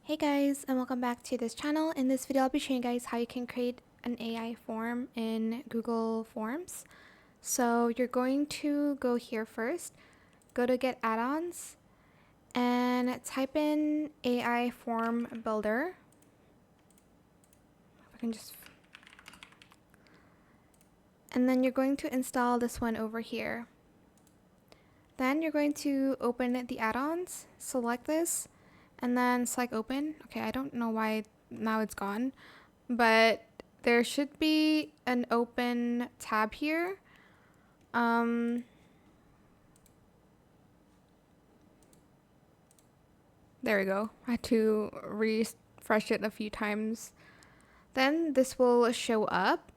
Hey guys, and welcome back to this channel. In this video I'll be showing you guys how you can create an AI form in Google Forms. So you're going to go here first, go to get add-ons, and type in AI form builder. If I can just, and then you're going to install this one over here. Then you're going to open the add-ons, select this, and then select open. Okay, I don't know why now it's gone, but there should be an open tab here. There we go. I had to refresh it a few times. Then this will show up.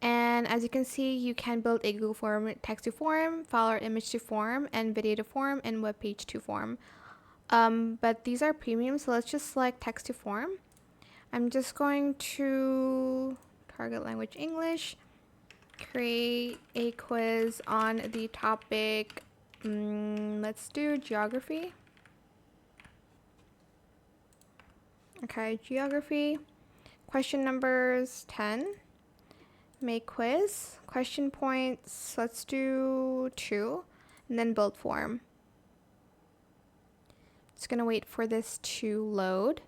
And as you can see, you can build a Google form, text to form, file or image to form, and video to form, and web page to form. But these are premium, so let's just select text to form. I'm just going to target language English, create a quiz on the topic, let's do geography. Okay, geography. Question numbers 10. Make quiz. Question points, let's do 2. And then build form. Just gonna wait for this to load.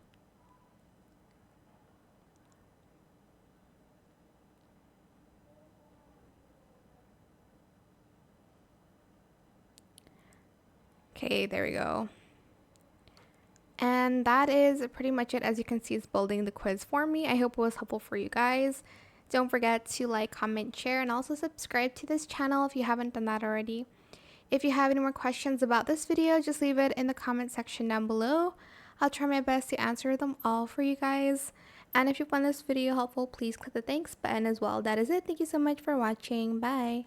Okay, there we go. And that is pretty much it. As you can see, it's building the quiz for me. I hope it was helpful for you guys. Don't forget to like, comment, share, and also subscribe to this channel if you haven't done that already. If you have any more questions about this video, just leave it in the comment section down below. I'll try my best to answer them all for you guys. And if you found this video helpful, please click the thanks button as well. That is it. Thank you so much for watching. Bye.